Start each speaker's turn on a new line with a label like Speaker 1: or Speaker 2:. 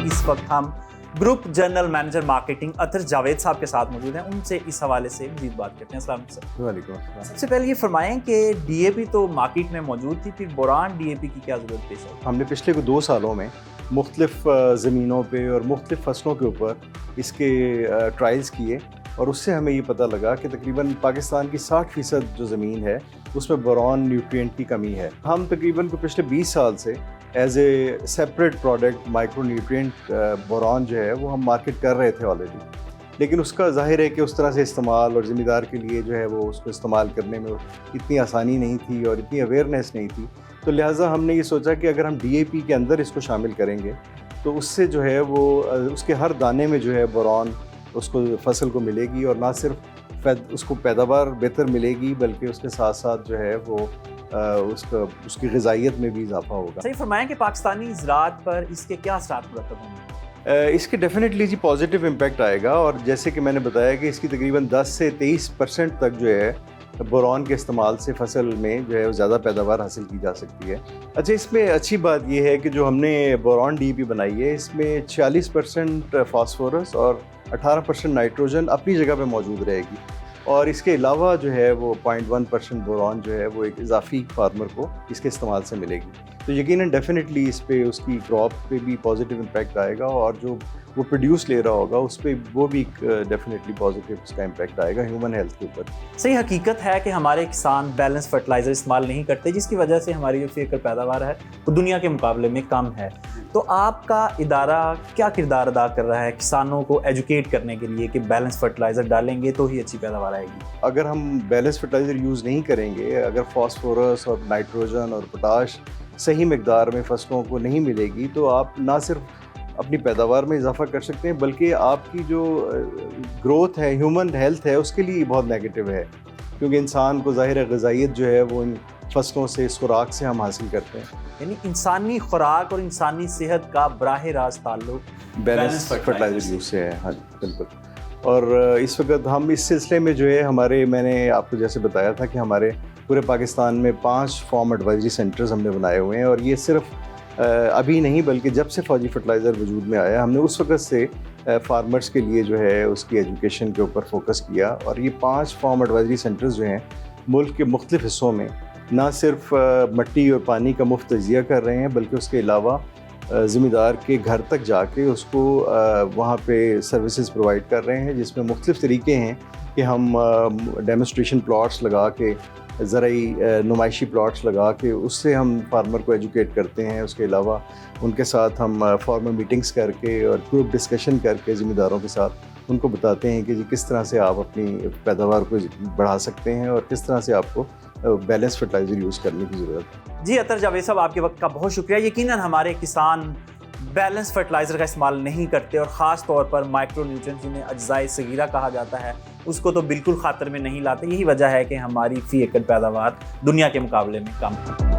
Speaker 1: इस वक्त हम ग्रुप जनरल मैनेजर मार्केटिंग अतर जावेद साहब के साथ मौजूद हैं, उनसे इस हवाले से मज़ीद बात करते हैं। अस्सलाम वालेकुम।
Speaker 2: वालेकुम अस्सलाम।
Speaker 1: सबसे पहले ये फरमाएं कि डीएपी तो मार्केट में मौजूद थी, फिर बोरान डीएपी की क्या ज़रूरत पेश आई?
Speaker 2: हमने पिछले 2 सालों में मुख्तलिफ ज़मीनों पे और मुख्तलिफ फसलों के ऊपर इसके ट्रायल्स किए और उससे हमें ये पता लगा कि तकरीबन पाकिस्तान की 60% जो ज़मीन है उसमें बोरान न्यूट्रिएंट की कमी है। हम तकरीबन को पिछले 20 साल से as a separate product micronutrient boron जो है वो हम मार्केट कर रहे थे ऑलरेडी, लेकिन उसका ज़ाहिर है कि उस तरह से इस्तेमाल और ज़िम्मेदार के लिए जो है वो उसको इस्तेमाल करने में इतनी आसानी नहीं थी और इतनी अवेयरनेस नहीं थी। तो लिहाजा हमने ये सोचा कि अगर हम डीएपी के अंदर इसको शामिल करेंगे तो उससे जो है वो उसके हर दाने में जो है बोरान उसको फसल को मिलेगी और ना सिर्फ उसको पैदावार बेहतर मिलेगी बल्कि उसके साथ साथ जो है वो उसकी ग़िज़ाइयत में भी इजाफा होगा।
Speaker 1: सही फरमाएं कि पाकिस्तानी ज़राअत पर इसके क्या असरात मुरतब होंगे?
Speaker 2: इसके डेफिनेटली जी पॉजिटिव इम्पैक्ट आएगा और जैसे कि मैंने बताया कि इसकी तकरीबन 10 से 23% तक जो है बोरान के इस्तेमाल से फसल में जो है ज़्यादा पैदावार हासिल की जा सकती है। अच्छा, इसमें अच्छी बात यह है कि जो हमने बोरान डीपी बनाई है इसमें 46% फास्फोरस और 18% नाइट्रोजन अपनी जगह पे मौजूद रहेगी और इसके अलावा जो है वो 0.1% बोरान जो है वो एक इजाफी फार्मर को इसके इस्तेमाल से मिलेगी। तो यकीनन डेफिनेटली इस पे उसकी क्रॉप पे भी पॉजिटिव इम्पैक्ट आएगा और जो वो प्रोड्यूस ले रहा होगा उस पर वो भी डेफिनेटली पॉजिटिव उसका इम्पैक्ट आएगा ह्यूमन हेल्थ के ऊपर।
Speaker 1: सही हकीकत है कि हमारे किसान बैलेंस फर्टिलाइज़र इस्तेमाल नहीं करते, जिसकी वजह से हमारी जो फ़ीड पैदावार है वो दुनिया के मुकाबले में कम है। तो आपका इदारा क्या किरदार अदा कर रहा है किसानों को एजुकेट करने के लिए कि बैलेंस फर्टिलाइज़र डालेंगे तो ही अच्छी पैदावार आएगी?
Speaker 2: अगर हम बैलेंस फर्टिलाइज़र यूज़ नहीं करेंगे, अगर फास्फोरस और नाइट्रोजन और पोटाश सही मकदार में फसलों को नहीं मिलेगी तो आप ना सिर्फ अपनी पैदावार में इजाफा कर सकते हैं बल्कि आपकी जो ग्रोथ है, ह्यूमन हेल्थ है, उसके लिए बहुत नेगेटिव है, क्योंकि इंसान को ज़ाहिर है ग़िज़ाइयत जो है वो इन फसलों से, इस खुराक से हम हासिल करते हैं।
Speaker 1: यानी इंसानी खुराक और इंसानी सेहत का बराह रास्त ताल्लुक
Speaker 2: बैलेंस फर्टिलाइज़र यूज़ से है। हाँ जी, बिल्कुल। और इस वक्त हम इस सिलसिले में जो है मैंने आपको जैसे बताया था कि हमारे पूरे पाकिस्तान में 5 फार्म एडवाइजरी सेंटर्स हमने बनाए हुए हैं और ये सिर्फ अभी नहीं बल्कि जब से फौजी फर्टिलाइज़र वजूद में आया हमने उस वक्त से फार्मर्स के लिए जो है उसकी एजुकेशन के ऊपर फोकस किया और ये 5 फार्म एडवाइजरी सेंटर्स जो हैं मुल्क के मुख्तलिफ हिस्सों में ना सिर्फ मिट्टी और पानी का मुफ्त तजिया कर रहे हैं बल्कि उसके अलावा ज़िम्मेदार के घर तक जाके उसको वहाँ पे सर्विसेज प्रोवाइड कर रहे हैं, जिसमें मुख्तलिफ तरीके हैं कि हम डेमोस्ट्रेशन प्लॉट्स लगा के, ज़राई नुमाइशी प्लॉट्स लगा के उससे हम फार्मर को एजुकेट करते हैं। उसके अलावा उनके साथ हम फार्मर मीटिंग्स करके और ग्रुप डिस्कशन करके ज़िम्मेदारों के साथ उनको बताते हैं कि जी किस तरह से आप अपनी पैदावार को बढ़ा सकते हैं और किस तरह से आपको बैलेंस फर्टिलाइज़र यूज़ करने की ज़रूरत है।
Speaker 1: जी अतर जावेद साहब, आपके वक्त का बहुत शुक्रिया। यकीनन हमारे किसान बैलेंस फर्टिलाइज़र का इस्तेमाल नहीं करते और ख़ास तौर पर माइक्रो न्यूट्रिएंट्स जिन्हें अज्जाए सगीरा कहा जाता है उसको तो बिल्कुल खातर में नहीं लाते। यही वजह है कि हमारी फ़ी एकड़ पैदावार दुनिया के मुकाबले में कम है।